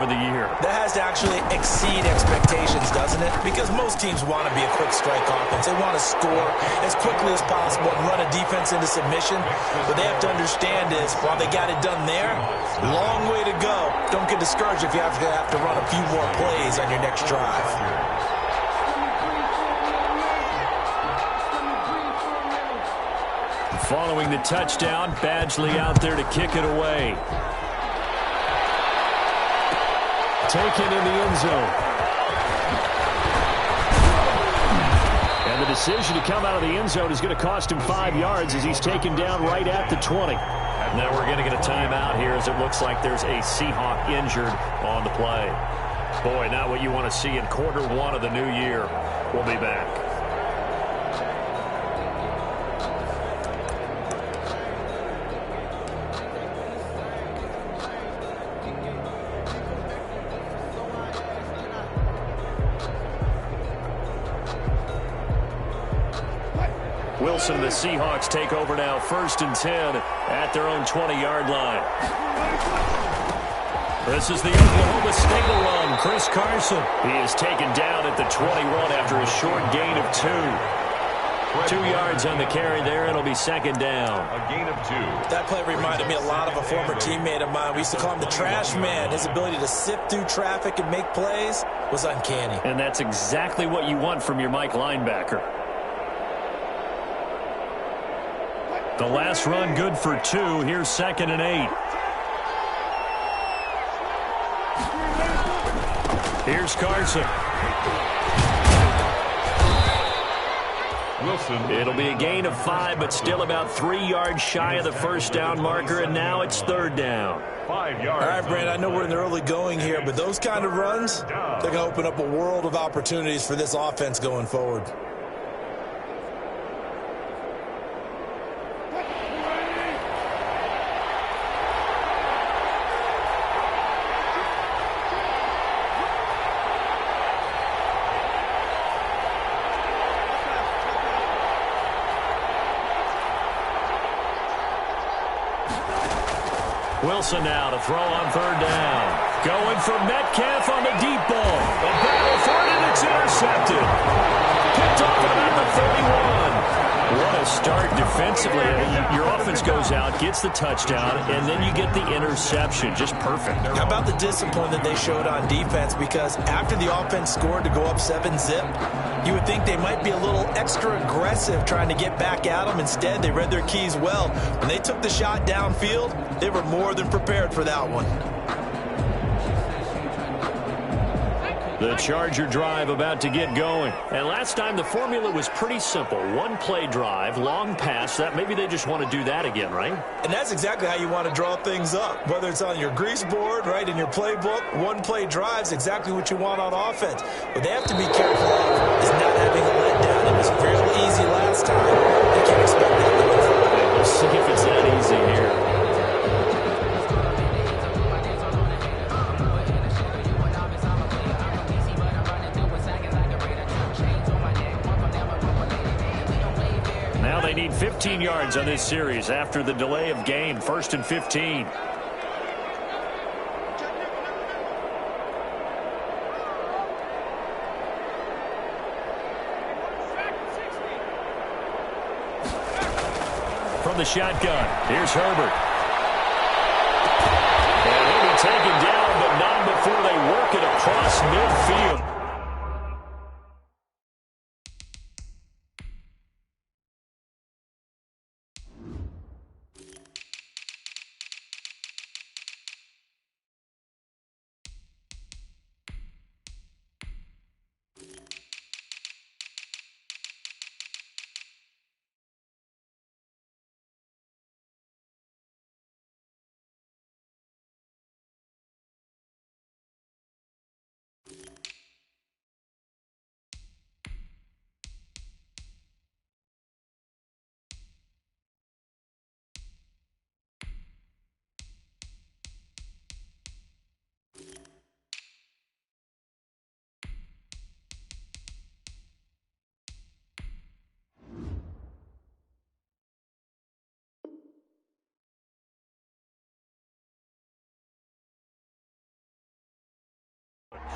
for the year. That has to actually exceed expectations, doesn't it? Because most teams want to be a quick strike offense. They want to score as quickly as possible and run a defense into submission. What they have to understand is, while they got it done there, long way to go. Don't get discouraged if you have to run a few more plays on your next drive. Following the touchdown, Badgley out there to kick it away. Taken in the end zone. And the decision to come out of the end zone is going to cost him 5 yards as he's taken down right at the 20. Now we're going to get a timeout here as it looks like there's a Seahawk injured on the play. Boy, not what you want to see in quarter one of the new year. We'll be back. Wilson, the Seahawks take over now, 1st and 10 at their own 20-yard line. This is the Oklahoma State run. Chris Carson. He is taken down at the 21 after a short gain of 2. 2 yards on the carry there. It'll be 2nd down. A gain of 2. That play reminded me a lot of a former teammate of mine. We used to call him the trash man. His ability to sift through traffic and make plays was uncanny. And that's exactly what you want from your Mike linebacker. The last run good for 2. Here's 2nd and 8. Here's Carson. Wilson. It'll be a gain of 5, but still about 3 yards shy of the 1st down marker, and now it's 3rd down. 5 yards. All right, Brandon, I know we're in the early going here, but those kind of runs, they're going to open up a world of opportunities for this offense going forward. Wilson now to throw on 3rd down. Going for Metcalf on the deep ball. A battle for it, and it's intercepted. Picked off at about the 31. What a start defensively. Your offense goes out, gets the touchdown, and then you get the interception. Just perfect. How about the discipline that they showed on defense? Because after the offense scored to go up 7-zip, you would think they might be a little extra aggressive trying to get back at them. Instead, they read their keys well. When they took the shot downfield, they were more than prepared for that one. The Charger drive about to get going. And last time the formula was pretty simple. 1-play drive, long pass. That maybe they just want to do that again, right? And that's exactly how you want to draw things up. Whether it's on your grease board, right, in your playbook, 1-play drive's exactly what you want on offense. What they have to be careful of is not having a letdown. It was real easy last time. They can't expect that going forward. We'll see if it's that easy here. Now they need 15 yards on this series after the delay of game. 1st and 15. From the shotgun, here's Herbert. And he'll be taken down, but not before they work it across midfield.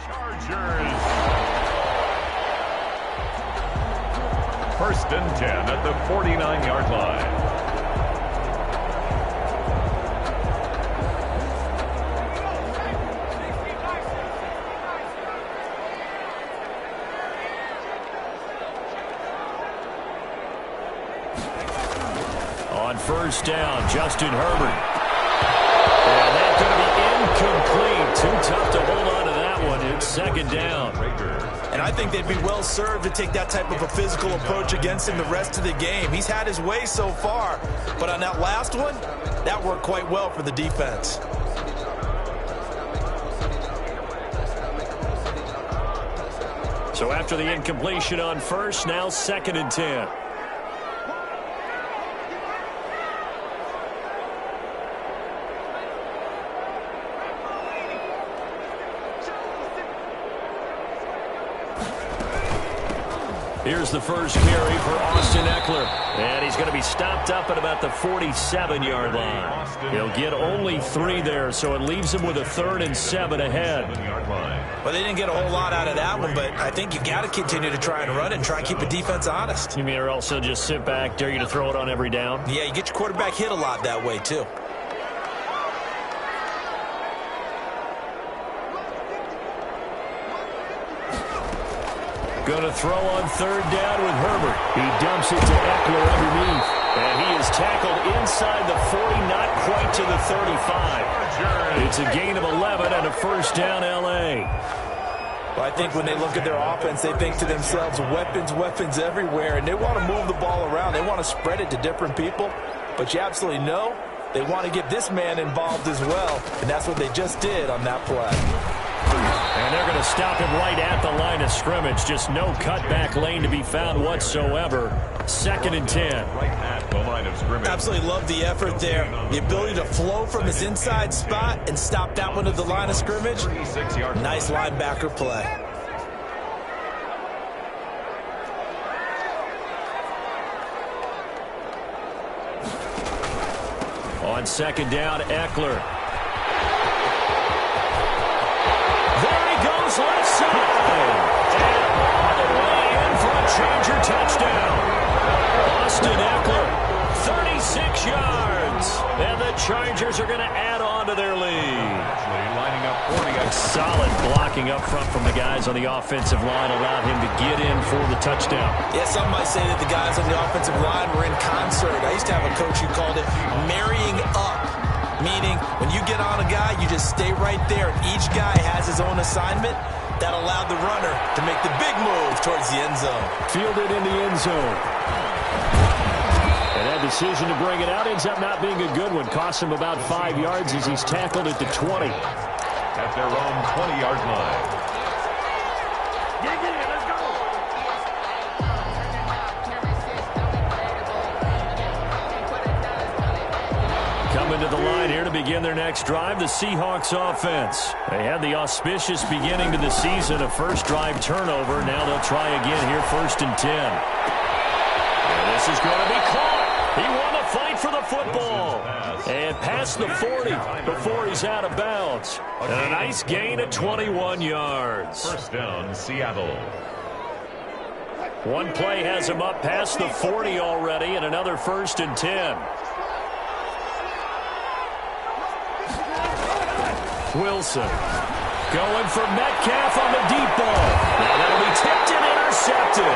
Chargers. First and 10 at the 49-yard line. On first down, Justin Herbert. And that's going to be incomplete. Too tough to hold on to that one. It's second down. And I think they'd be well served to take that type of a physical approach against him the rest of the game. He's had his way so far, but on that last one, that worked quite well for the defense. So after the incompletion on first, now second and 10. Here's the first carry for Austin Eckler. And he's going to be stopped up at about the 47-yard line. He'll get only 3 there, so it leaves him with a 3rd and 7 ahead. Well, they didn't get a whole lot out of that one, but I think you got to continue to try and run it and try and keep the defense honest. You mean or else he'll just sit back, dare you to throw it on every down? Yeah, you get your quarterback hit a lot that way, too. Going to throw on third down with Herbert. He dumps it to Eckler underneath. And he is tackled inside the 40, not quite to the 35. It's a gain of 11 and a first down, L.A. Well, I think when they look at their offense, they think to themselves, weapons, weapons everywhere. And they want to move the ball around. They want to spread it to different people. But you absolutely know they want to get this man involved as well. And that's what they just did on that play. And they're going to stop him right at the line of scrimmage. Just no cutback lane to be found whatsoever. Second and 10. Right at the line of scrimmage. Absolutely love the effort there. The ability to flow from his inside spot and stop that one at the line of scrimmage. Nice linebacker play. On second down, Eckler. Goes left side. And all the way in for a changer touchdown. Austin Eckler, 36 yards. And the Chargers are going to add on to their lead. Lining up 40. Solid blocking up front from the guys on the offensive line allowed him to get in for the touchdown. Yeah, some might say that the guys on the offensive line were in concert. I used to have a coach who called it marrying up. Meaning, when you get on a guy, you just stay right there. And each guy has his own assignment. That allowed the runner to make the big move towards the end zone. Fielded in the end zone. And that decision to bring it out ends up not being a good one. Costs him about 5 yards as he's tackled at the 20. At their own 20-yard line. Coming to the line here to begin their next drive, the Seahawks offense. They had the auspicious beginning to the season, a first drive turnover. Now they'll try again here, first and 10. And this is going to be caught. He won the fight for the football. And past the 40 before he's out of bounds. And a nice gain of 21 yards. First down, Seattle. One play has him up past the 40 already, and another first and 10. Wilson going for Metcalf on the deep ball. Now that'll be tipped and intercepted.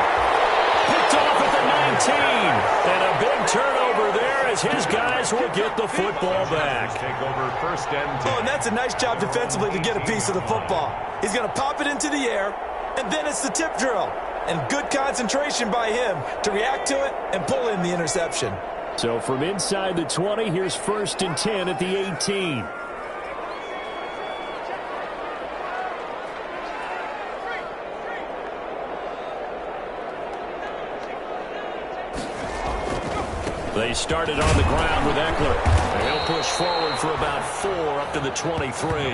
Picked off at the 19. And a big turnover there as his guys will get the football back. Take over first and 10. Oh, and that's a nice job defensively to get a piece of the football. He's going to pop it into the air, and then it's the tip drill. And good concentration by him to react to it and pull in the interception. So from inside the 20, here's first and 10 at the 18. They started on the ground with Eckler. And he'll push forward for about 4 up to the 23. 30,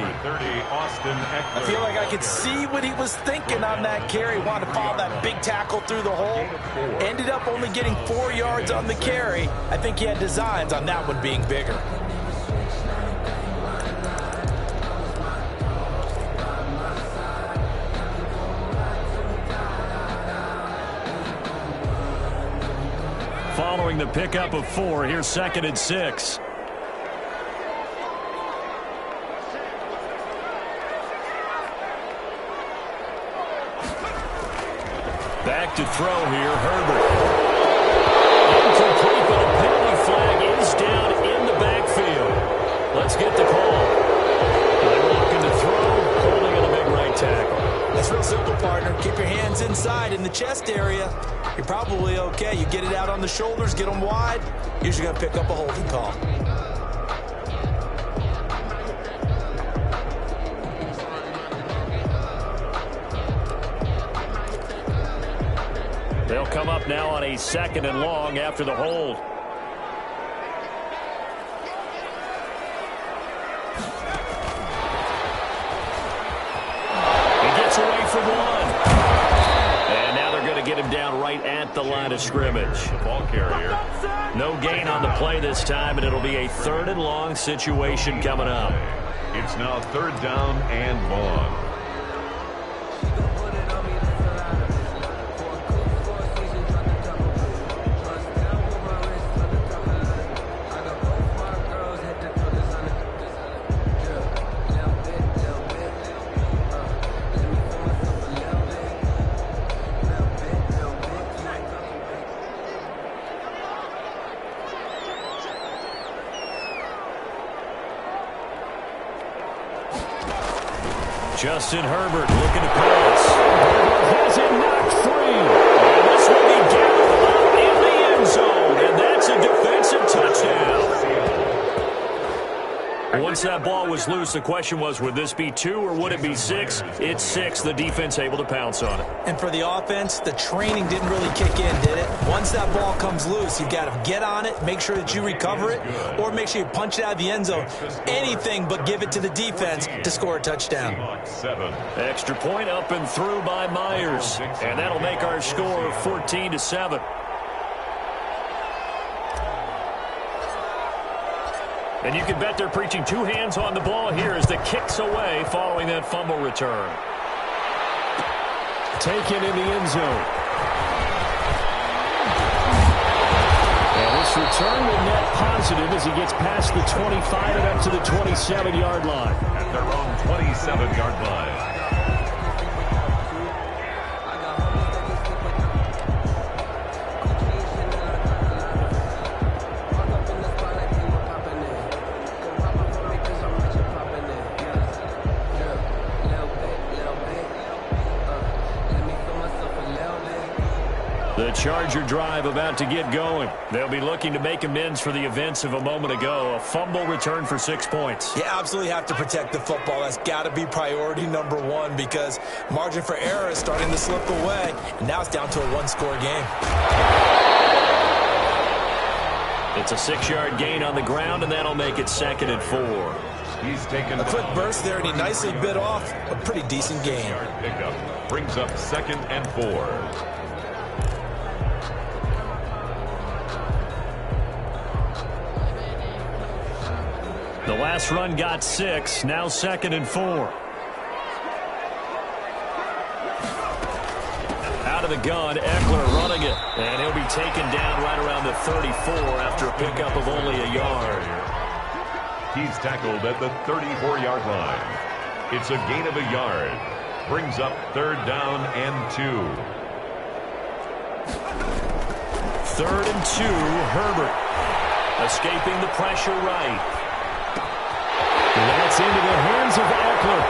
Austin Eckler. I feel like I could see what he was thinking on that carry. Wanted to follow that big tackle through the hole. Ended up only getting 4 yards on the carry. I think he had designs on that one being bigger. following the pickup of 4. Here's 2nd and 6. Back to throw here, Herbert. Incomplete, but a penalty flag is down in the backfield. Let's get the call. They're walking to throw, holding on the big right tackle. That's real simple, partner. Keep your hands inside in the chest area. You're probably okay. You get it out on the shoulders, get them wide. Usually going to pick up a holding call. They'll come up now on a 2nd and long after the hold. He gets away from 1. And now they're going to get him down right at the line of scrimmage. Ball carrier. No gain on the play this time, and it'll be a 3rd and long situation coming up. It's now 3rd down and long. Justin Herbert looking to pass. Herbert has it knocked free. And this will be gathered up in the end zone. And that's a defensive touchdown. Once that ball was loose, the question was, would this be 2 or would it be 6? It's 6. The defense able to pounce on it. And for the offense, the training didn't really kick in, did it? Once that ball comes loose, you've got to get on it, make sure that you recover it, or make sure you punch it out of the end zone. Anything but give it to the defense to score a touchdown. Extra point up and through by Myers. And that'll make our score 14-7. And you can bet they're preaching 2 hands on the ball here as the kick's away following that fumble return. Taken in the end zone. And this return will net positive as he gets past the 25 and up to the 27-yard line. At their own 27-yard line. The Charger drive about to get going. They'll be looking to make amends for the events of a moment ago. A fumble return for 6 points. You absolutely have to protect the football. That's got to be priority number 1 because margin for error is starting to slip away. And now it's down to a 1-score game. It's a 6-yard gain on the ground, and that'll make it 2nd and 4. He's taken a quick burst there, and he nicely bit off a pretty decent gain. Pickup brings up 2nd and 4. The last run got 6, now 2nd and 4. Out of the gun, Eckler running it. And he'll be taken down right around the 34 after a pickup of only a yard. He's tackled at the 34-yard line. It's a gain of a yard. Brings up 3rd down and 2. 3rd and 2, Herbert. Escaping the pressure right. That's into the hands of Eckler.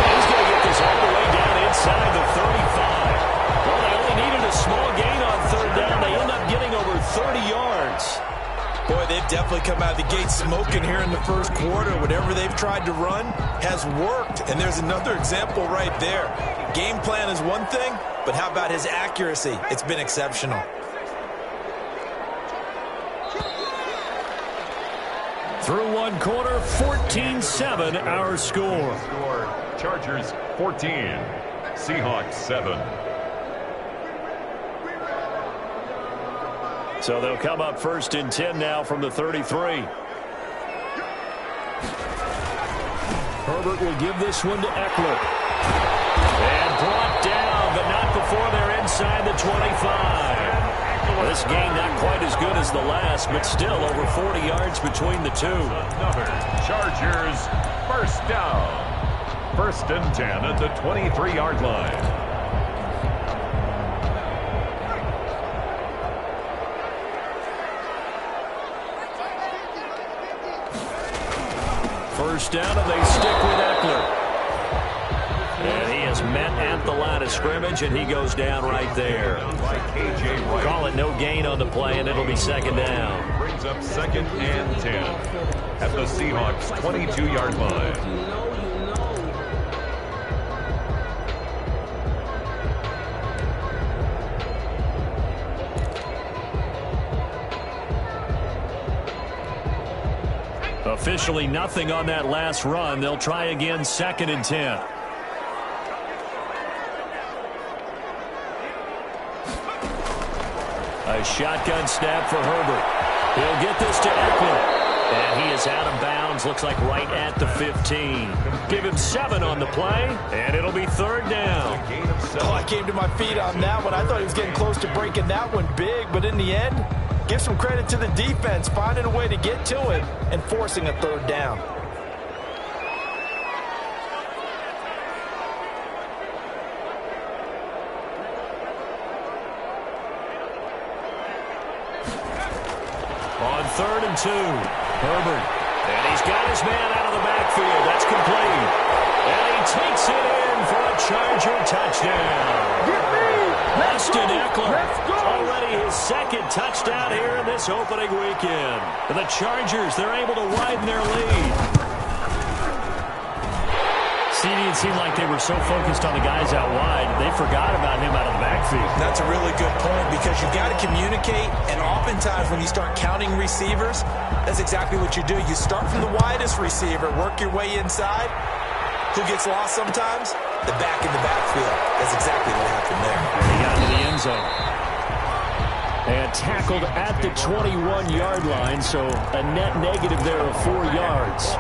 He's going to get this all the way down inside the 35. Well, they only needed a small gain on 3rd down. They end up getting over 30 yards. Boy, they've definitely come out of the gate smoking here in the first quarter. Whatever they've tried to run has worked. And there's another example right there. Game plan is one thing, but how about his accuracy? It's been exceptional. Through one quarter, 14-7 our score. Chargers 14, Seahawks 7. So they'll come up 1st and 10 now from the 33. Herbert will give this one to Eckler. And brought down, but not before they're inside the 25. This game not quite as good as the last, but still over 40 yards between the two. Another Chargers first down. 1st and 10 at the 23-yard line. First down, and they stick with Eckler. And he is met at the line of scrimmage, and he goes down right there. Call it no gain on the play, and it'll be 2nd down. Brings up 2nd and 10 at the Seahawks 22-yard line. Officially nothing on that last run. They'll try again, 2nd and 10. A shotgun snap for Herbert. He'll get this to Eckler. And he is out of bounds. Looks like right at the 15. Give him 7 on the play, and it'll be 3rd down. Oh, I came to my feet on that one. I thought he was getting close to breaking that one big, but in the end, give some credit to the defense, finding a way to get to him and forcing a 3rd down. On 3rd and 2, Herbert. And he's got his man out of the backfield. That's complete. And he takes it in for a Charger touchdown. Austin Eckler, already his 2nd touchdown here in this opening weekend. For the Chargers, they're able to widen their lead. CD, it seemed like they were so focused on the guys out wide, they forgot about him out of the backfield. That's a really good point because you've got to communicate, and oftentimes when you start counting receivers, that's exactly what you do. You start from the widest receiver, work your way inside. Who gets lost sometimes? The back in the backfield. That's exactly what happened there. And he got into the end zone. And tackled at the 21-yard line, so a net negative there of 4 yards.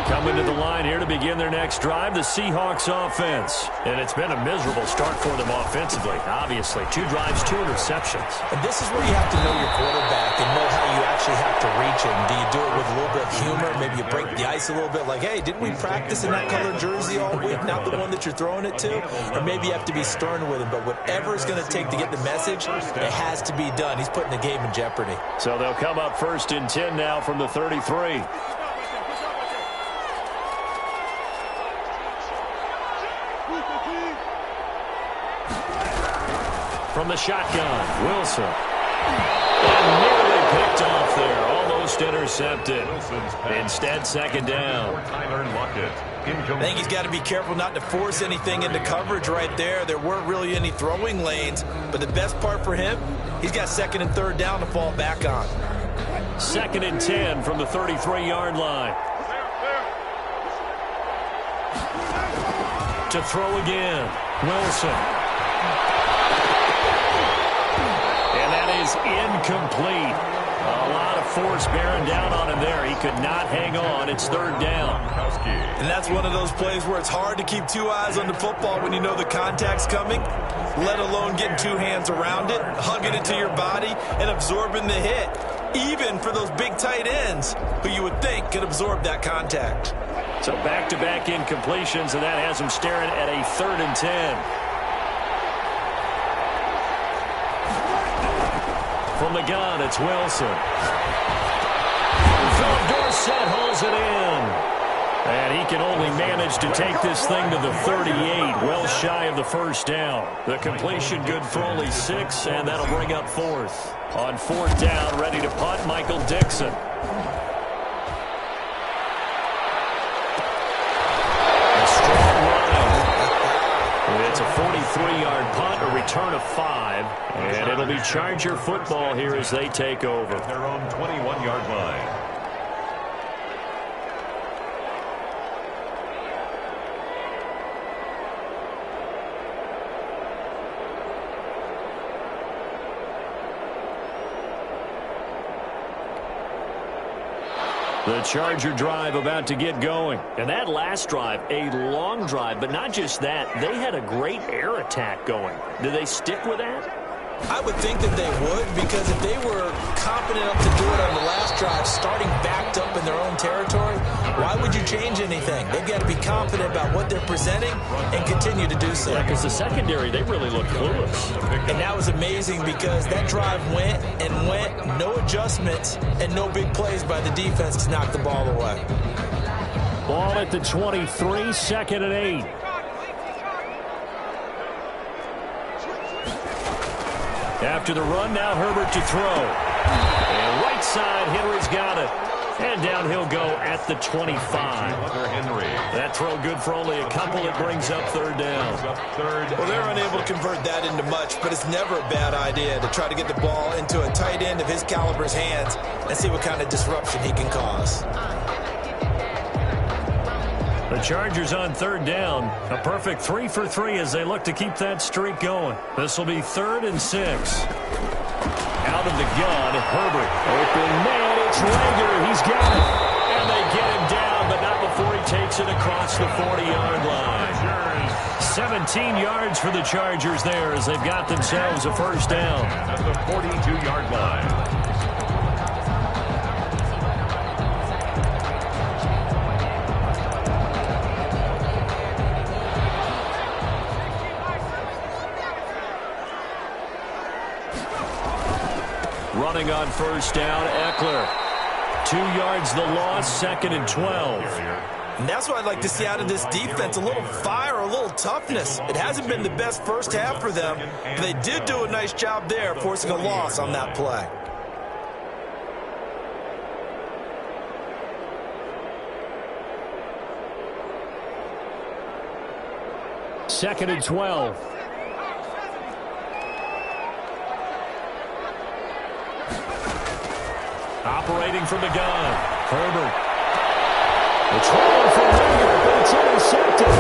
Coming to the line here to begin their next drive, the Seahawks offense. And it's been a miserable start for them offensively, obviously. 2 drives, 2 interceptions. And this is where you have to know your quarterback and know how you actually have to reach him. Do you do it with a little bit of humor? Maybe you break the ice a little bit like, hey, didn't we practice in that color jersey all week, not the one that you're throwing it to? Or maybe you have to be stern with him. But whatever it's going to take to get the message, it has to be done. He's putting the game in jeopardy. So they'll come up 1st and 10 now from the 33. From the shotgun, Wilson. And nearly picked off there. Almost intercepted. Instead, 2nd down. I think he's got to be careful not to force anything into coverage right there. There weren't really any throwing lanes. But the best part for him, he's got 2nd and 3rd down to fall back on. 2nd and 10 from the 33-yard line. To throw again, Wilson. Incomplete. A lot of force bearing down on him there. He could not hang on. It's 3rd down. And that's one of those plays where it's hard to keep 2 eyes on the football when you know the contact's coming, let alone getting 2 hands around it, hugging it to your body, and absorbing the hit, even for those big tight ends who you would think could absorb that contact. So back-to-back incompletions, and that has him staring at a 3rd and 10. From the gun, it's Wilson. Philip Dorsett holds it in. And he can only manage to take this thing to the 38, well shy of the 1st down. The completion good for only 6, and that'll bring up 4th. On 4th down, ready to punt, Michael Dixon. A strong run. It's a 43-yard punt, a return of 5. And it'll be Charger football here as they take over. At their own 21-yard line. The Charger drive about to get going. And that last drive, a long drive, but not just that. They had a great air attack going. Do they stick with that? I would think that they would, because if they were confident enough to do it on the last drive, starting backed up in their own territory, why would you change anything? They've got to be confident about what they're presenting and continue to do so. Yeah, because the secondary, they really look clueless. And that was amazing because that drive went and went, no adjustments and no big plays by the defense to knock the ball away. Ball at the 23, 2nd and 8. After the run, now Herbert to throw. And right side, Henry's got it. And down he'll go at the 25. That throw good for only a couple. It brings up 3rd down. Well, they're unable to convert that into much, but it's never a bad idea to try to get the ball into a tight end of his caliber's hands and see what kind of disruption he can cause. The Chargers on 3rd down. A perfect 3 for 3 as they look to keep that streak going. This will be 3rd and 6. Out of the gun, Herbert. Open man, it's Rager. He's got it. And they get him down, but not before he takes it across the 40-yard line. 17 yards for the Chargers there as they've got themselves a 1st down. At the 42-yard line. Running on 1st down, Eckler. 2 yards the loss, 2nd and 12. And that's what I'd like to see out of this defense, a little fire, a little toughness. It hasn't been the best first half for them, but they did do a nice job there, forcing a loss on that play. Second and 12. Operating from the gun, Herbert. It's rolling for Rager, but it's intercepted.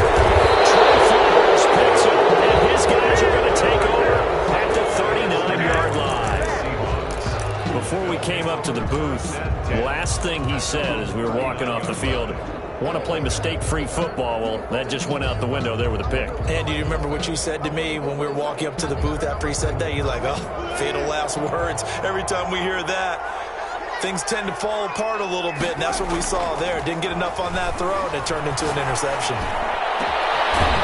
Trey Flowers picks it, and his guys are going to take over at the 39-yard line. Before we came up to the booth, the last thing he said as we were walking off the field, want to play mistake-free football. Well, that just went out the window there with a pick. And do you remember what you said to me when we were walking up to the booth after he said that? You're like, oh, fatal last words. Every time we hear that, things tend to fall apart a little bit, and that's what we saw there. Didn't get enough on that throw, and it turned into an interception.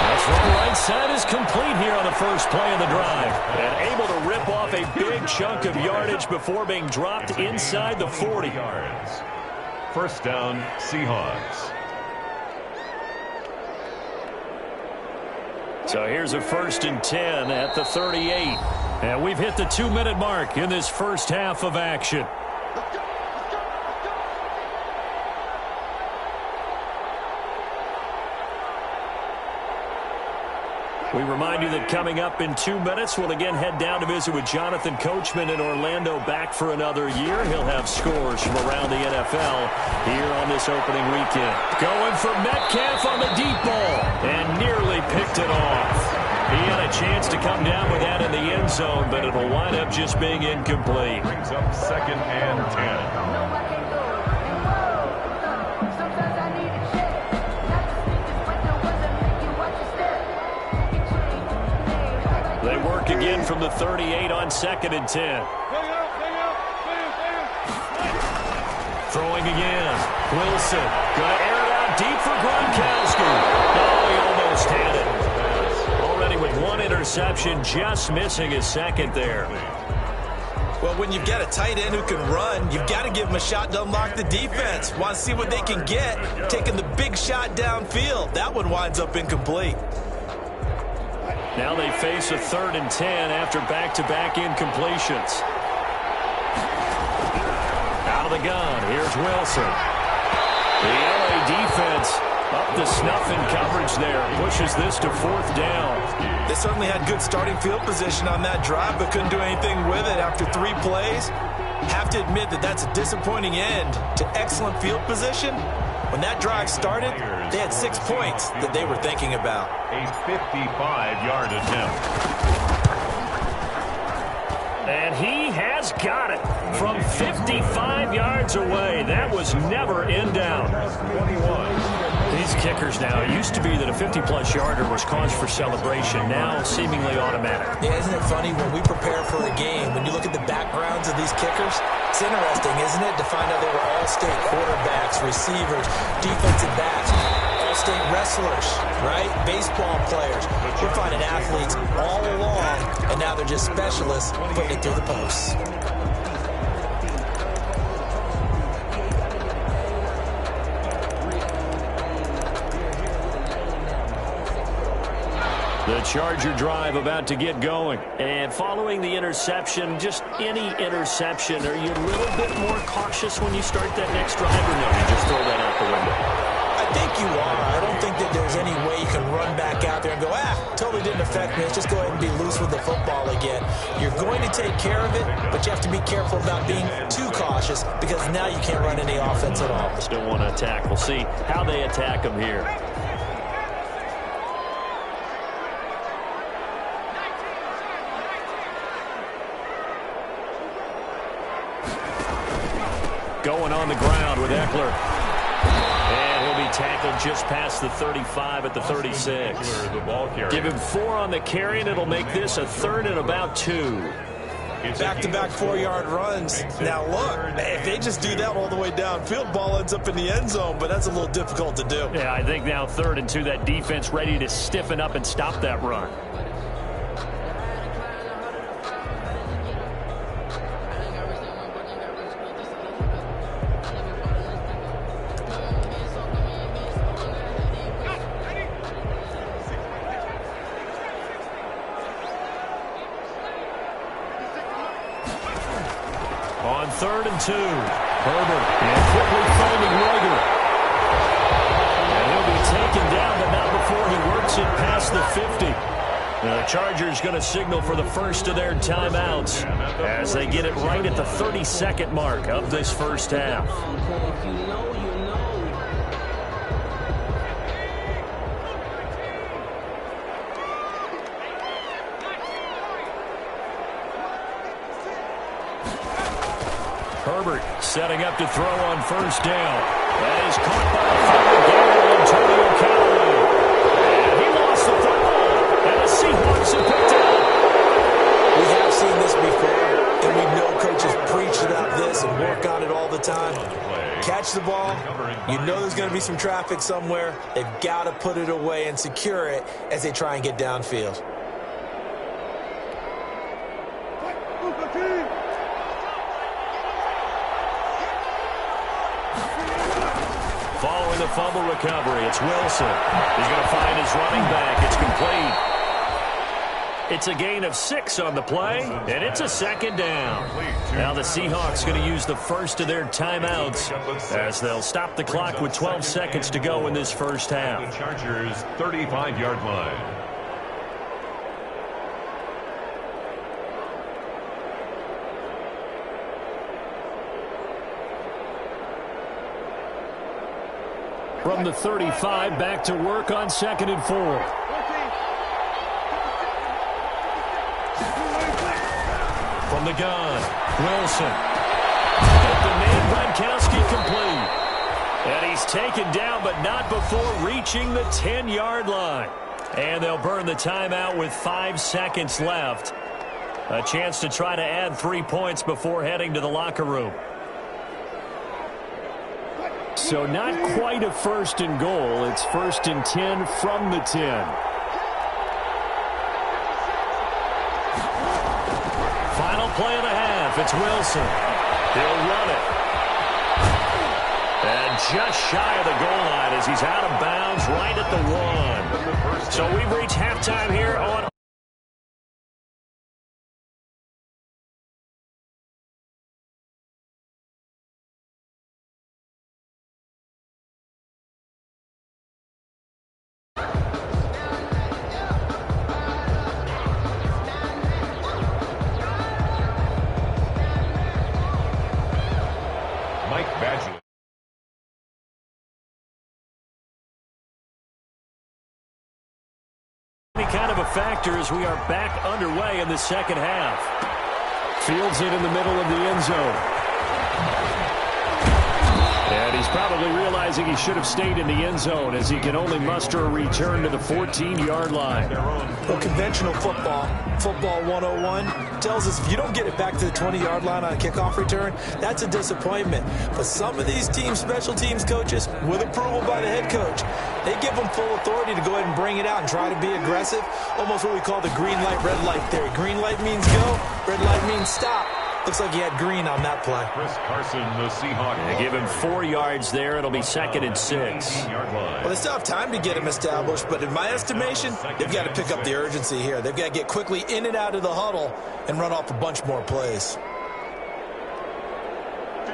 That's right. Right side is complete here on the first play of the drive. And able to rip off a big chunk of yardage before being dropped inside the 40. 1st down, Seahawks. So here's a 1st and 10 at the 38. And we've hit the 2-minute mark in this first half of action. We remind you that coming up in 2 minutes, we'll again head down to visit with Jonathan Coachman in Orlando, back for another year. He'll have scores from around the NFL here on this opening weekend. Going for Metcalf on the deep ball and nearly picked it off. He had a chance to come down with that in the end zone, but it'll wind up just being incomplete. Brings up 2nd and 10. They work again from the 38 on 2nd and 10. Throwing again. Wilson. Going to air it out deep for Gronkowski. Oh, he almost had it. Already with 1 interception, just missing his 2nd there. Well, when you've got a tight end who can run, you've got to give him a shot to unlock the defense. Want to see what they can get, taking the big shot downfield. That one winds up incomplete. Now they face a 3rd and 10 after back-to-back incompletions. Out of the gun, here's Wilson. The LA defense up to snuff in coverage there. Pushes this to 4th down. They certainly had good starting field position on that drive, but couldn't do anything with it after 3 plays. Have to admit that that's a disappointing end to excellent field position. When that drive started, they had 6 points that they were thinking about. A 55-yard attempt. And he has has got it from 55 yards away. That was never in down. These kickers now, it used to be that a 50-plus yarder was cause for celebration. Now seemingly automatic. Yeah, isn't it funny when we prepare for a game, when you look at the backgrounds of these kickers, it's interesting, isn't it, to find out they were all-state quarterbacks, receivers, defensive backs, all-state wrestlers, right? Baseball players. We're finding athletes all along, and now they're just specialists putting it through the posts. The Charger drive about to get going. And following the interception, just any interception, are you a little bit more cautious when you start that next drive, or no, you just throw that out the window? I think you are. I don't think that there's any way you can run back out there and go, totally didn't affect me. Let's just go ahead and be loose with the football again. You're going to take care of it, but you have to be careful about being too cautious because now you can't run any offense at all. Still want to attack. We'll see how they attack them here. Going on the ground with Eckler. And he'll be tackled just past the 35 at the 36. Give him 4 on the carry, and it'll make this a 3rd and about 2. Back-to-back 4-yard runs. Now, look, if they just do that all the way downfield, ball ends up in the end zone, but that's a little difficult to do. Yeah, I think now 3rd and 2, that defense ready to stiffen up and stop that run. On 3rd and 2, Herbert, and quickly finding Rager. And he'll be taken down, but not before he works it past the 50. Now the Chargers going to signal for the first of their timeouts as they get it right at the 32nd mark of this first half. Herbert setting up to throw on 1st down. That is caught by the forward Gabriel Antonio Callaway. And he lost the football. And the Seahawks have picked it up. We have seen this before, and we know coaches preach about this and work on it all the time. Catch the ball. You know there's going to be some traffic somewhere. They've got to put it away and secure it as they try and get downfield. Following the fumble recovery, it's Wilson. He's going to find his running back. It's complete. It's a gain of 6 on the play, and it's a 2nd down. Now the Seahawks going to use the first of their timeouts as they'll stop the clock with 12 seconds to go in this first half. The Chargers' 35-yard line. From the 35, back to work on 2nd and 4. From the gun, Wilson. At the man, Gronkowski complete. And he's taken down, but not before reaching the 10-yard line. And they'll burn the timeout with 5 seconds left. A chance to try to add 3 points before heading to the locker room. So not quite a 1st and goal. It's 1st and 10 from the 10. Final play of the half. It's Wilson. He'll run it. And just shy of the goal line as he's out of bounds right at the 1. So we've reached halftime here on kind of a factor as we are back underway in the second half. Fields it in the middle of the end zone. And he's probably realizing he should have stayed in the end zone as he can only muster a return to the 14-yard line. Well, conventional football 101, tells us if you don't get it back to the 20-yard line on a kickoff return, that's a disappointment. But some of these teams, special teams coaches, with approval by the head coach, they give them full authority to go ahead and bring it out and try to be aggressive. Almost what we call the green light, red light theory. Green light means go, red light means stop. Looks like he had green on that play. Chris Carson, the Seahawks. They give him 4 yards there. It'll be 2nd and 6. Well, they still have time to get him established, but in my estimation, they've got to pick up the urgency here. They've got to get quickly in and out of the huddle and run off a bunch more plays.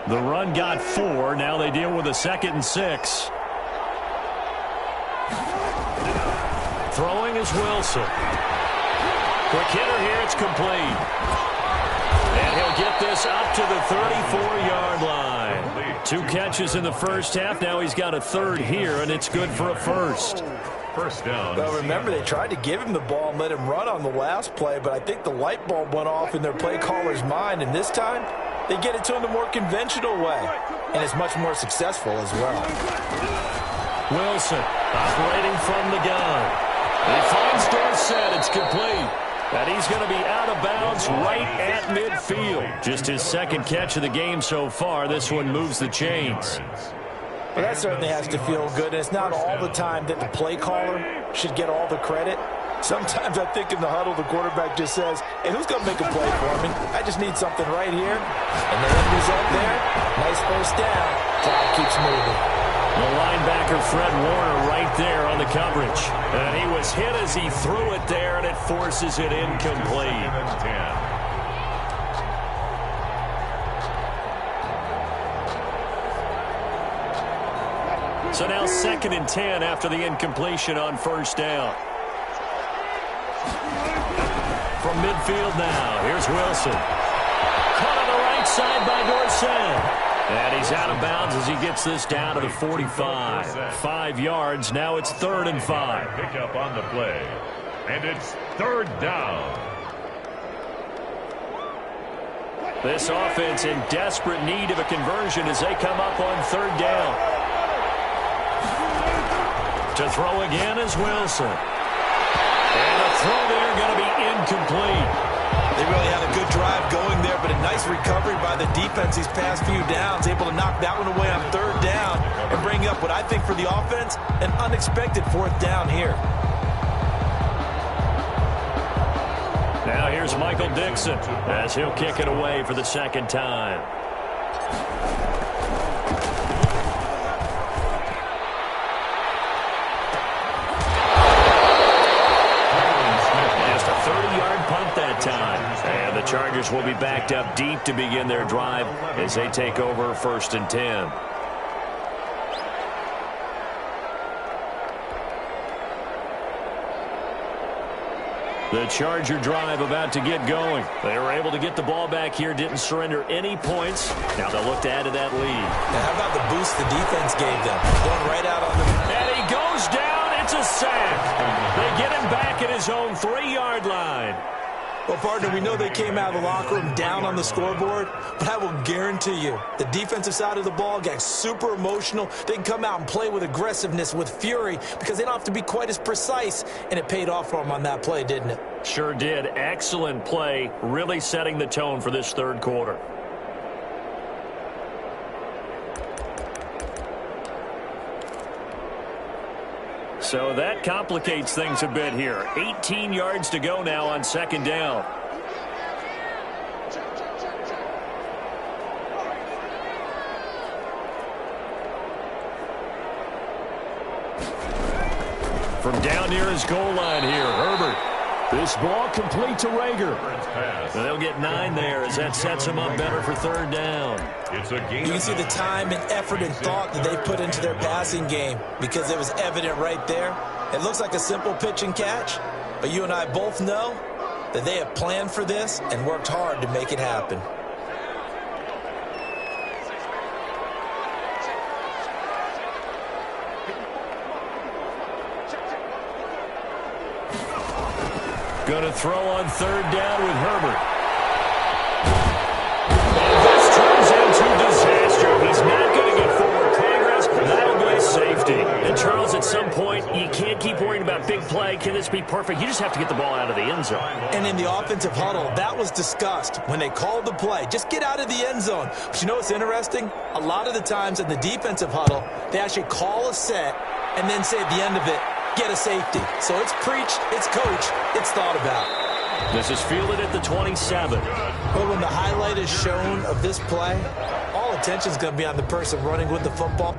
The run got 4. Now they deal with a 2nd and 6. Throwing is Wilson. Quick hitter here. It's complete. And he'll get this up to the 34-yard line. 2 catches in the first half. Now he's got a 3rd here, and it's good for a 1st. First down. Well, remember, they tried to give him the ball and let him run on the last play, but I think the light bulb went off in their play caller's mind, and this time they get it to him the more conventional way, and it's much more successful as well. Wilson operating from the gun. He finds Dorsett. It's complete. And he's going to be out of bounds right at midfield. Just his 2nd catch of the game so far. This one moves the chains. Well, that certainly has to feel good. And it's not all the time that the play caller should get all the credit. Sometimes I think in the huddle, the quarterback just says, hey, who's going to make a play for me? I just need something right here. And the end result there, nice first down. Clock keeps moving. The linebacker, Fred Warner, right there on the coverage. And he was hit as he threw it there, and it forces it incomplete. So now 2nd and 10 after the incompletion on first down. From midfield now, here's Wilson. Caught on the right side by Dorsett. And he's out of bounds as he gets this down to the 45. 5 yards. Now it's 3rd and 5. Pick up on the play. And it's 3rd down. This offense in desperate need of a conversion as they come up on 3rd down. To throw again is Wilson. And the throw there going to be incomplete. They really had a good drive going there, but a nice recovery by the defense these past few downs, able to knock that one away on 3rd down and bring up what I think for the offense, an unexpected 4th down here. Now here's Michael Dixon as he'll kick it away for the 2nd time. Time. And the Chargers will be backed up deep to begin their drive as they take over 1st and 10. The Charger drive about to get going. They were able to get the ball back here, didn't surrender any points. Now they'll look to add to that lead. Now how about the boost the defense gave them? Going right out on the... And he goes down. It's a sack. They get him back at his own 3-yard line. Well, partner, we know they came out of the locker room down on the scoreboard, but I will guarantee you the defensive side of the ball got super emotional. They can come out and play with aggressiveness, with fury, because they don't have to be quite as precise, and it paid off for them on that play, didn't it? Sure did. Excellent play, really setting the tone for this 3rd quarter. So that complicates things a bit here. 18 yards to go now on 2nd down. From down near his goal line here, Herbert. This ball complete to Rager. They'll get 9 there as that sets him up better for 3rd down. You can see the time and effort and thought that they put into their passing game because it was evident right there. It looks like a simple pitch and catch, but you and I both know that they have planned for this and worked hard to make it happen. Going to throw on 3rd down with Herbert. a big play. Can this be perfect? You just have to get the ball out of the end zone. And in the offensive huddle, that was discussed when they called the play. Just get out of the end zone. But you know what's interesting? A lot of the times in the defensive huddle, they actually call a set and then say at the end of it, get a safety. So it's preached, it's coached, it's thought about. This is fielded at the 27. But when the highlight is shown of this play, all attention is going to be on the person running with the football.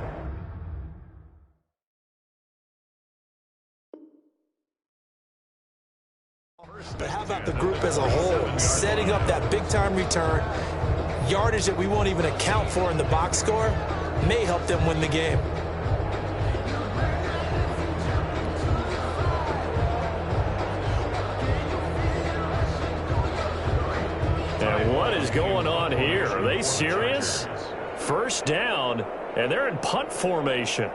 But how about the group as a whole, setting up that big-time return, yardage that we won't even account for in the box score, may help them win the game. And what is going on here? Are they serious? First down, and they're in punt formation.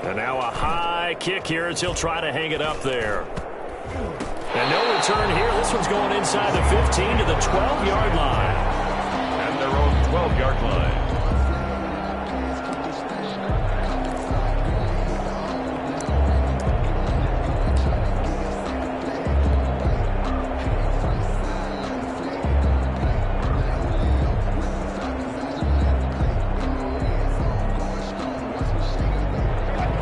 And now a high kick here as he'll try to hang it up there. And no return here. This one's going inside the 15 to the 12-yard line. And their own 12-yard line.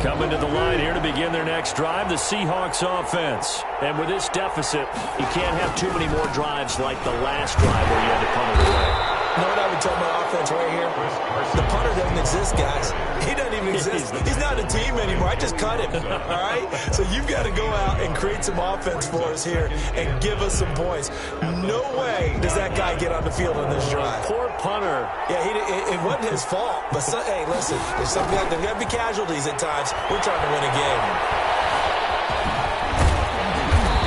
Coming to the line here to begin their next drive, the Seahawks offense. And with this deficit, you can't have too many more drives like the last drive where you had to punt it away. You know what I would tell my offense right here? The punter doesn't exist, guys. He doesn't even exist. He's not a team anymore. I just cut him, all right? So you've got to go out and create some offense for us here and give us some points. No way does that guy get on the field on this drive. Poor punter. Yeah, it wasn't his fault. But, hey, listen, there's got to be casualties at times. We're trying to win a game.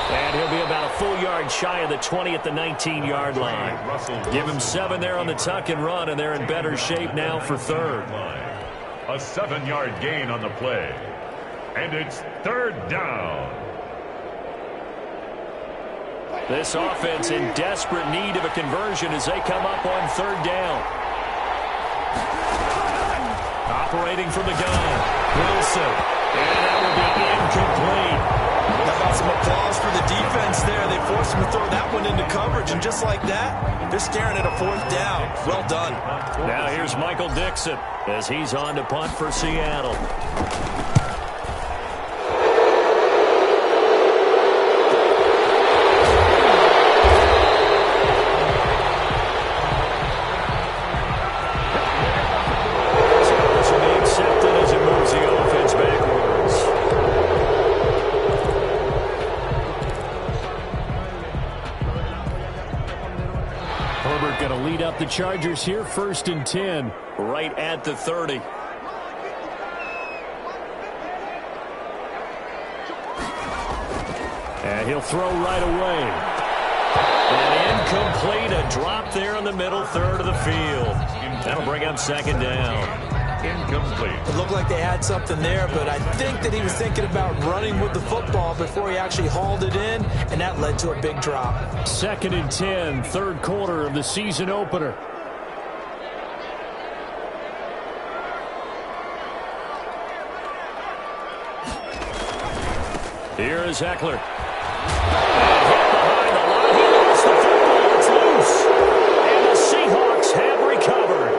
And he'll be about a full yard shy of the 20 at the 19-yard line. Give him 7 there on the tuck and run, and they're in better shape now for third. A 7-yard gain on the play. And it's third down. This offense in desperate need of a conversion as they come up on third down. Operating from the gun, Wilson. And that will be incomplete. How about some applause for the defense there? They forced him to throw that one into coverage, and just like that, they're staring at a fourth down. Well done. Now here's Michael Dixon as he's on to punt for Seattle. The Chargers here, 1st and 10, right at the 30. And he'll throw right away. And incomplete, a drop there in the middle third of the field. That'll bring up 2nd down. Incomplete. It looked like they had something there, but I think that he was thinking about running with the football before he actually hauled it in, and that led to a big drop. 2nd and 10, third quarter of the season opener. Here is Eckler. Behind the line, he lost the football. It's loose. And the Seahawks have recovered.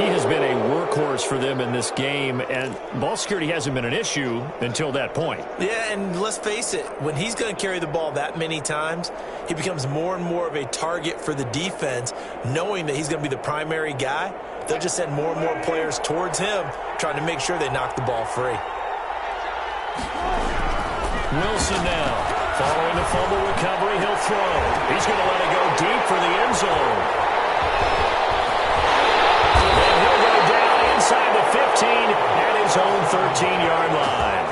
He has been a workhorse for them in this game, and ball security hasn't been an issue until that point. Yeah, and let's face it, when he's going to carry the ball that many times, he becomes more and more of a target for the defense, knowing that he's going to be the primary guy. They'll just send more and more players towards him, trying to make sure they knock the ball free. Wilson now, following the fumble recovery, he'll throw. He's going to let it go deep for the end zone. And he'll go down inside the 15 at his own 13-yard line.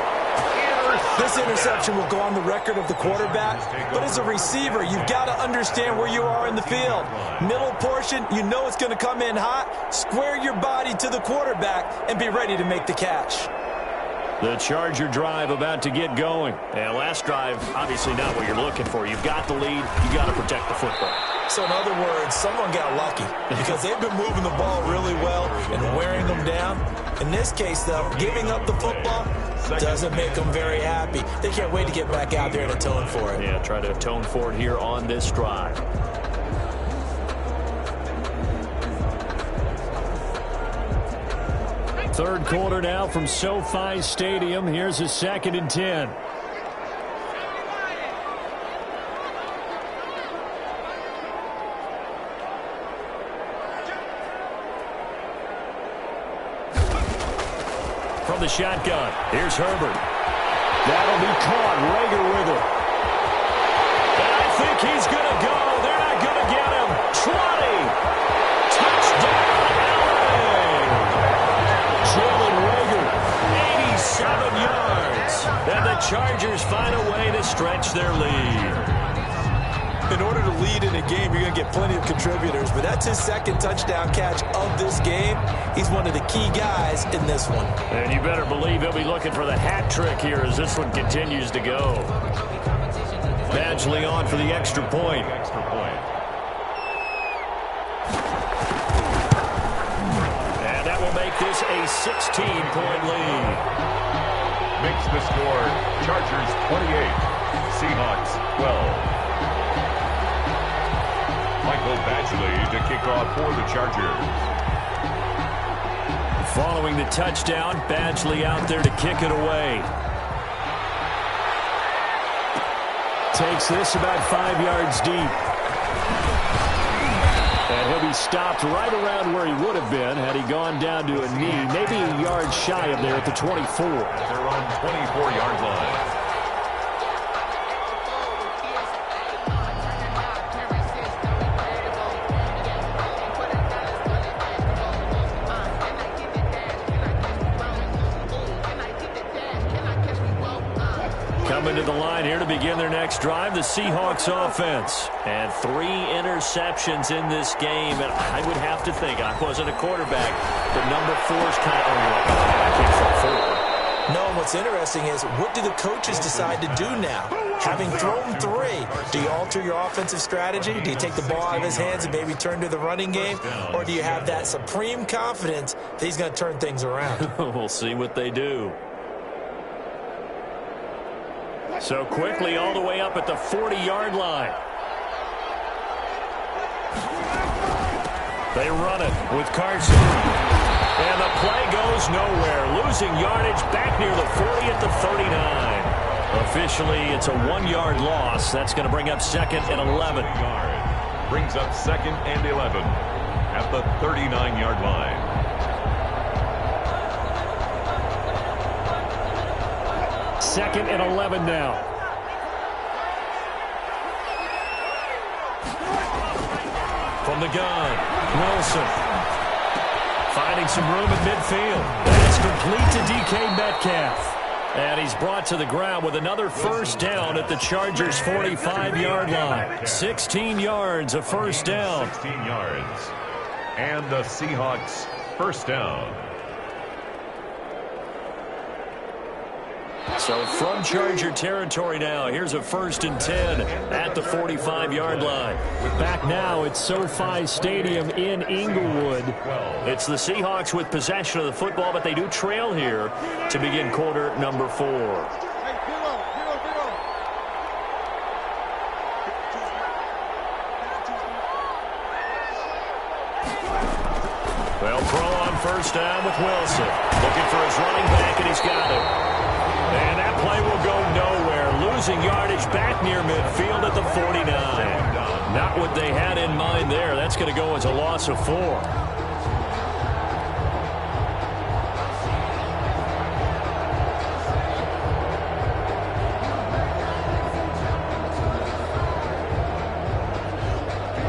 This interception will go on the record of the quarterback, but as a receiver, you've got to understand where you are in the field. Middle portion, you know it's going to come in hot. Square your body to the quarterback and be ready to make the catch. The Charger drive about to get going. And last drive, obviously not what you're looking for. You've got the lead. You've got to protect the football. So in other words, someone got lucky because they've been moving the ball really well and wearing them down. In this case, though, giving up the football doesn't make them very happy. They can't wait to get back out there and atone for it. Yeah, try to atone for it here on this drive. Third quarter now from SoFi Stadium. Here's a 2nd and 10. From the shotgun, here's Herbert. That'll be caught. Rager with it. And I think he's going to go. They're not going to get him. 20. Touchdown, LA. Jalen Rager, 87 yards. And the Chargers find a way to stretch their lead. In order to lead in a game, you're going to get plenty of contributors, but that's his 2nd touchdown catch of this game. He's one of the key guys in this one. And you better believe he'll be looking for the hat trick here as this one continues to go. Badgley on for the extra point. And that will make this a 16-point lead. Makes the score Chargers 28, Seahawks 12. Michael Badgley to kick off for the Chargers. Following the touchdown, Badgley out there to kick it away. Takes this about 5 yards deep. And he'll be stopped right around where he would have been had he gone down to a knee, maybe a yard shy of there at the 24. They're on 24-yard line. Coming to the line here to begin their next drive, the Seahawks offense. And 3 interceptions in this game. And I would have to think, I wasn't a quarterback, but number 4 is kind of I can't throw 4. No, what's interesting is, what do the coaches decide to do now? Having thrown 3, do you alter your offensive strategy? Do you take the ball out of his hands and maybe turn to the running game? Or do you have that supreme confidence that he's going to turn things around? We'll see what they do. So quickly all the way up at the 40-yard line. They run it with Carson. And the play goes nowhere. Losing yardage back near the 40 at the 39. Officially, it's a 1-yard loss. That's going to bring up 2nd and 11. Brings up 2nd and 11 at the 39-yard line. 2nd and 11 now. From the gun, Wilson. Finding some room at midfield. That's complete to DK Metcalf. And he's brought to the ground with another first down at the Chargers' 45-yard line. 16 yards, a first down. 16 yards. And the Seahawks first down. So from Charger territory now, here's a 1st and 10 at the 45-yard line. Back now at SoFi Stadium in Inglewood. It's the Seahawks with possession of the football, but they do trail here to begin quarter number 4. Well, throw on first down with Wilson. Looking for his running back, and he's got it. And that play will go nowhere. Losing yardage back near midfield at the 49. Not what they had in mind there. That's going to go as a loss of 4.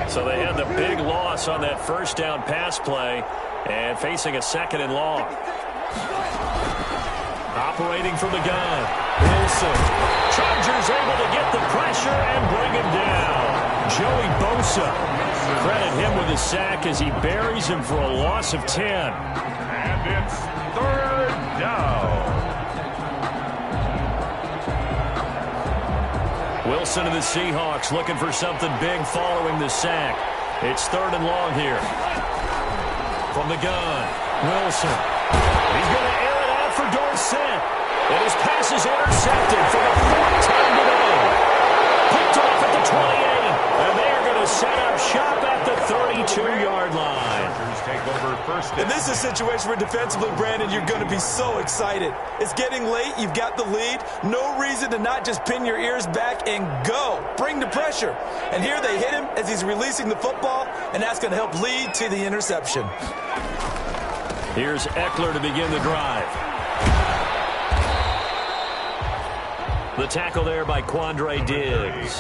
So they had the big loss on that first down pass play and facing a 2nd and long. Operating from the gun, Wilson. Chargers able to get the pressure and bring him down. Joey Bosa. Credit him with a sack as he buries him for a loss of 10. And it's 3rd down. Wilson and the Seahawks looking for something big following the sack. It's 3rd and long here. From the gun, Wilson. He's going to air it out for Dorsett. And his pass is intercepted for the 4th time today. Picked off at the 28. And they are going to set up shop at the 32-yard line. Take over first. And this is a situation where defensively, Brandon, you're going to be so excited. It's getting late. You've got the lead. No reason to not just pin your ears back and go. Bring the pressure. And here they hit him as he's releasing the football, and that's going to help lead to the interception. Here's Eckler to begin the drive. The tackle there by Quandre Diggs.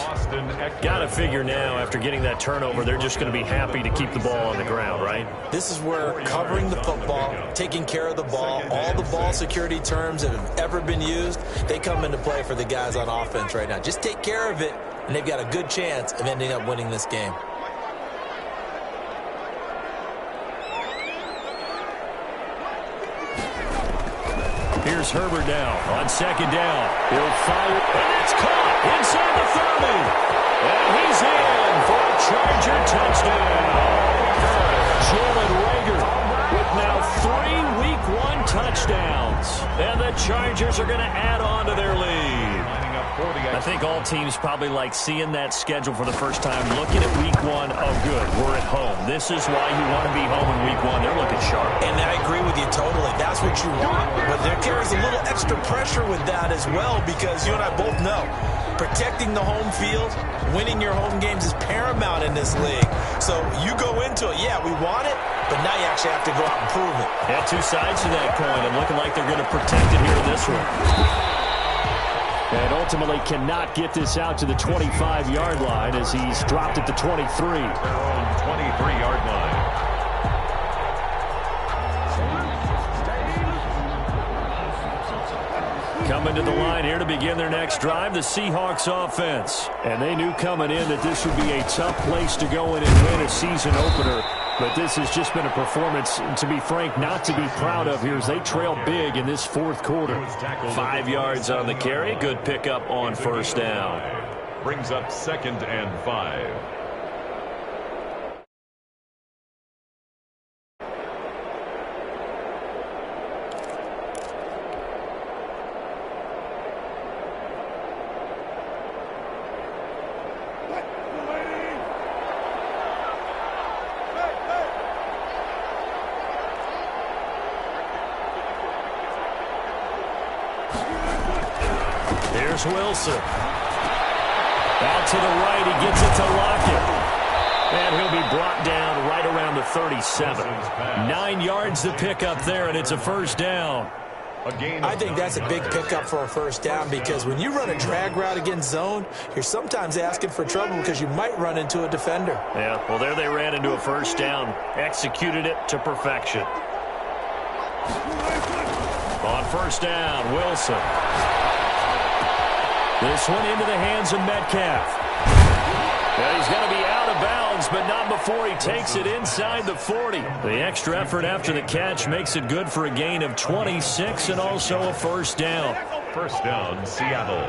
Got to figure now, after getting that turnover, they're just going to be happy to keep the ball on the ground, right? This is where covering the football, taking care of the ball, all the ball security terms that have ever been used, they come into play for the guys on offense right now. Just take care of it, and they've got a good chance of ending up winning this game. Here's Herbert now on 2nd down. He'll fire, and it's caught inside the 30. And he's in for a Charger touchdown. Jalen Reagor with now 3 Week 1 touchdowns. And the Chargers are going to add on to their lead. I think all teams probably like seeing that schedule for the first time, looking at Week 1. Oh, good, we're at home. This is why you want to be home in Week 1. They're looking sharp. And I agree with you totally. That's what you want. But there carries a little extra pressure with that as well, because you and I both know protecting the home field, winning your home games is paramount in this league. So you go into it, yeah, we want it, but now you actually have to go out and prove it. Yeah, 2 sides to that coin. I'm looking like they're going to protect it here in this one. And ultimately cannot get this out to the 25-yard line as he's dropped at the 23. Their own 23-yard line. Coming to the line here to begin their next drive, the Seahawks offense. And they knew coming in that this would be a tough place to go in and win a season opener. But this has just been a performance, to be frank, not to be proud of here as they trail big in this 4th quarter. 5 yards on the carry. Good pickup on 1st down. Brings up 2nd and 5. Here's Wilson. Out to the right, he gets it to Lockett. And he'll be brought down right around the 37. 9 yards to pick up there, and it's a 1st down. I think that's a big pickup for a 1st down, because when you run a drag route against zone, you're sometimes asking for trouble because you might run into a defender. Yeah, well, there they ran into a 1st down. Executed it to perfection. On 1st down, Wilson. This one into the hands of Metcalf. Well, he's going to be out of bounds, but not before he takes it inside the 40. The extra effort after the catch makes it good for a gain of 26 and also a 1st down. 1st down, Seattle.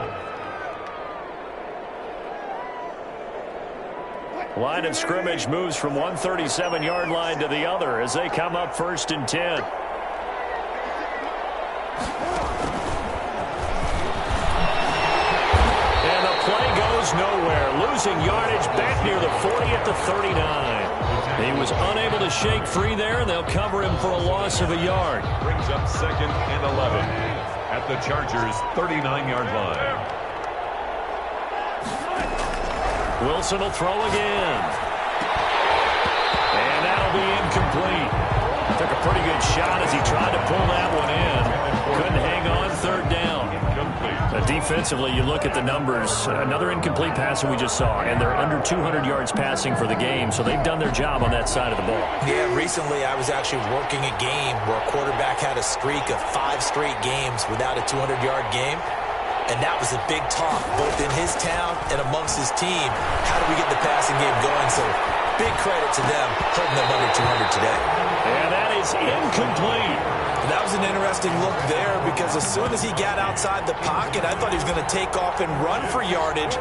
Line of scrimmage moves from one 37-yard line to the other as they come up 1st and 10. Nowhere, losing yardage back near the 40 at the 39. He was unable to shake free there, and they'll cover him for a loss of a yard. Brings up 2nd and 11 at the Chargers' 39-yard line. Wilson will throw again. And that'll be incomplete. Took a pretty good shot as he tried to pull that one in. Couldn't hang on, 3rd down. Defensively, you look at the numbers. Another incomplete pass that we just saw, and they're under 200 yards passing for the game, so they've done their job on that side of the ball. Yeah, recently I was actually working a game where a quarterback had a streak of 5 straight games without a 200-yard game, and that was a big talk, both in his town and amongst his team. How do we get the passing game going? So big credit to them, holding them under 200 today. And that is incomplete. That was an interesting look there because as soon as he got outside the pocket, I thought he was going to take off and run for yardage.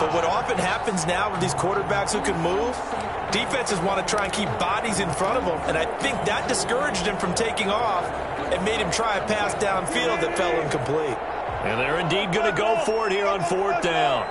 But what often happens now with these quarterbacks who can move, defenses want to try and keep bodies in front of them, and I think that discouraged him from taking off and made him try a pass downfield that fell incomplete. And they're indeed going to go for it here on 4th down.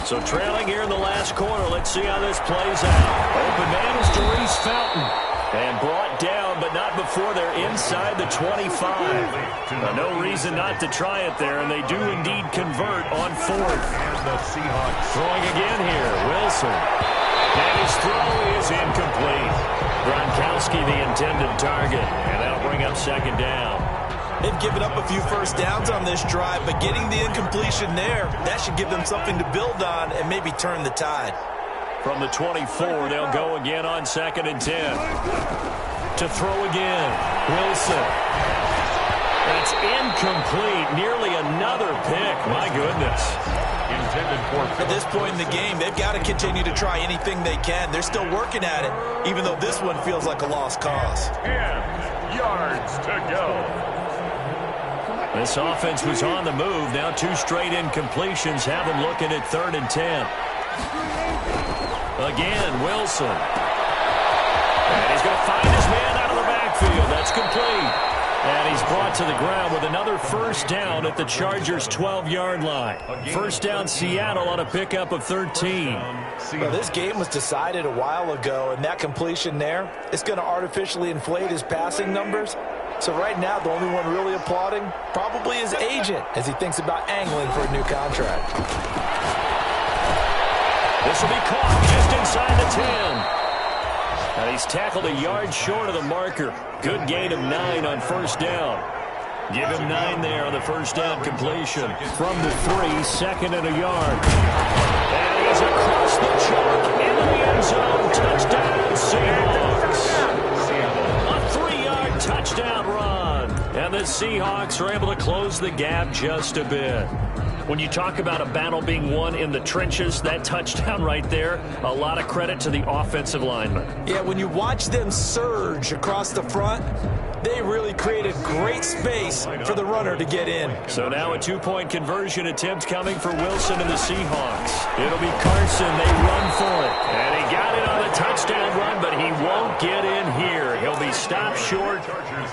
So trailing here in the last quarter, let's see how this plays out. Open man is Therese Fountain. And brought down, but not before they're inside the 25. No reason not to try it there, and they do indeed convert on 4th. And the Seahawks throwing again here, Wilson. And his throw is incomplete. Gronkowski the intended target, and that'll bring up 2nd down. They've given up a few first downs on this drive, but getting the incompletion there, that should give them something to build on and maybe turn the tide. From the 24, they'll go again on 2nd and 10. To throw again, Wilson. That's incomplete. Nearly another pick. My goodness. intended for. At this point in the game, they've got to continue to try anything they can. They're still working at it, even though this one feels like a lost cause. 10 yards to go. This offense was on the move. Now 2 straight incompletions have them looking at 3rd and 10. Again, Wilson. And he's going to find his man out of the backfield. That's complete. And he's brought to the ground with another first down at the Chargers' 12-yard line. First down, Seattle on a pickup of 13. Well, this game was decided a while ago, and that completion there is going to artificially inflate his passing numbers. So right now, the only one really applauding probably his agent as he thinks about angling for a new contract. This will be caught just inside the 10. And he's tackled a yard short of the marker. Good gain of 9 on first down. Give him 9 there on the first down completion. From the 3, second and a yard. And he's across the chalk into the end zone. Touchdown, Seahawks. A 3-yard touchdown run. And the Seahawks are able to close the gap just a bit. When you talk about a battle being won in the trenches, that touchdown right there, a lot of credit to the offensive linemen. Yeah, when you watch them surge across the front, they really created great space for the runner to get in. So now a 2-point conversion attempt coming for Wilson and the Seahawks. It'll be Carson. They run for it. And he got it on the touchdown run, but he won't get in here. He'll be stopped short,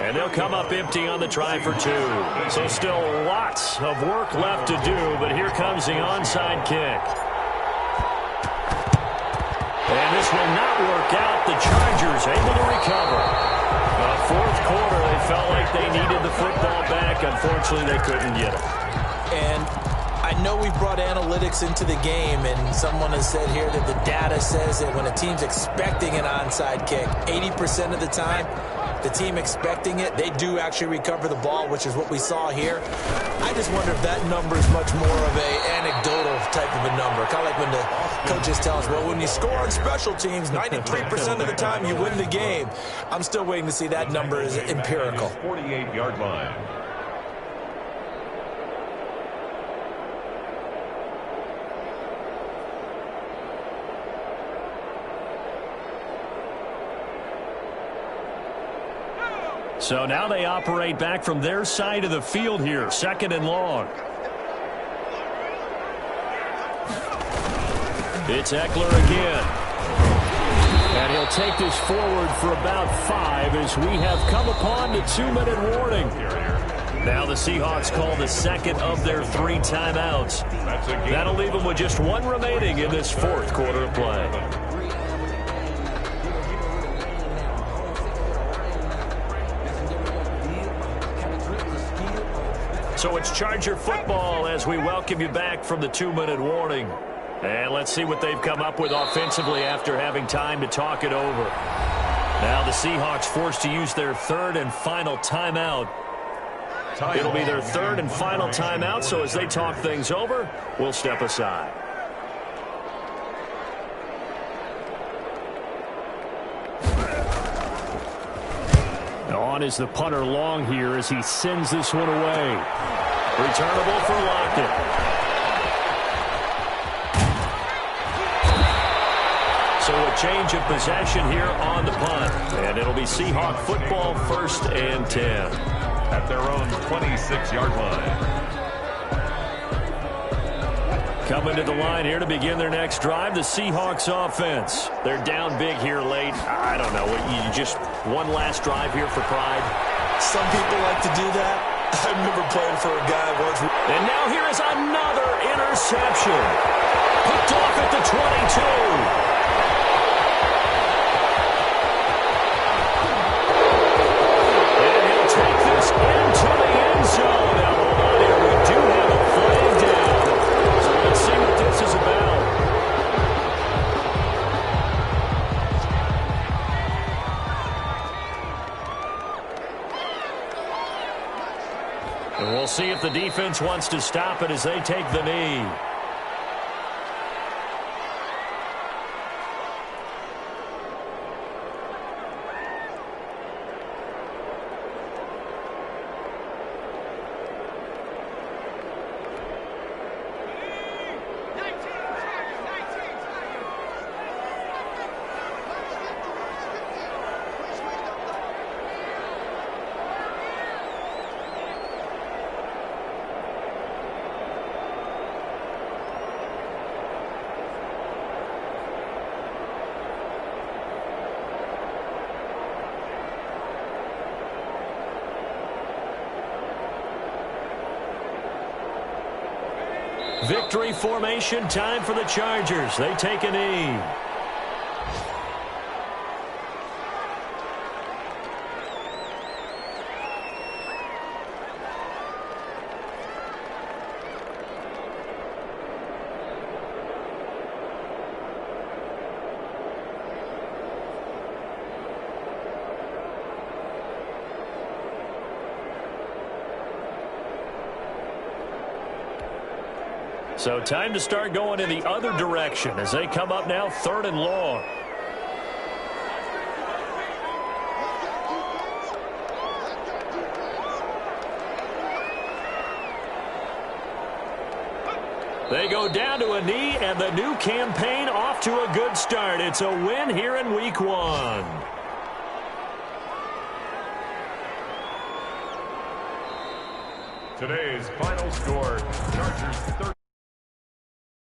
and they'll come up empty on the try for 2. So still lots of work left to do, but here comes the onside kick. And this will not work out. The Chargers able to recover. Fourth quarter, they felt like they needed the football back. Unfortunately, they couldn't get it. And I know we brought analytics into the game, and someone has said here that the data says that when a team's expecting an onside kick, 80% of the time, the team expecting it, they do actually recover the ball, which is what we saw here. I just wonder if that number is much more of an anecdotal type of a number. Kind of like when the coaches tell us, well, when you score on special teams, 93% of the time you win the game. I'm still waiting to see that number is empirical. 48-yard line. So now they operate back from their side of the field here, 2nd and long. It's Eckler again. And he'll take this forward for about 5 as we have come upon the 2-minute warning. Now the Seahawks call the second of their 3 timeouts. That'll leave them with just 1 remaining in this 4th quarter of play. So it's Charger football as we welcome you back from the 2-minute warning. And let's see what they've come up with offensively after having time to talk it over. Now the Seahawks forced to use their 3rd and final timeout. It'll be their 3rd and final timeout, so as they talk things over, we'll step aside. On is the punter long here as he sends this one away. Returnable for Lockett. So a change of possession here on the punt. And it'll be Seahawk football, 1st and 10. at their own 26-yard line. Coming to the line here to begin their next drive, the Seahawks offense. They're down big here late. I don't know. You just one last drive here for pride? Some people like to do that. I remember playing for a guy once. And now here is another interception. Picked off at the 22. Take this into the end zone. Now, hold on here. We do have a flag down. So let's see what this is about. And we'll see if the defense wants to stop it as they take the knee. Victory formation time for the Chargers. They take a knee. So time to start going in the other direction as they come up now 3rd and long. They go down to a knee, and the new campaign off to a good start. It's a win here in Week 1. Today's final score, Chargers 30.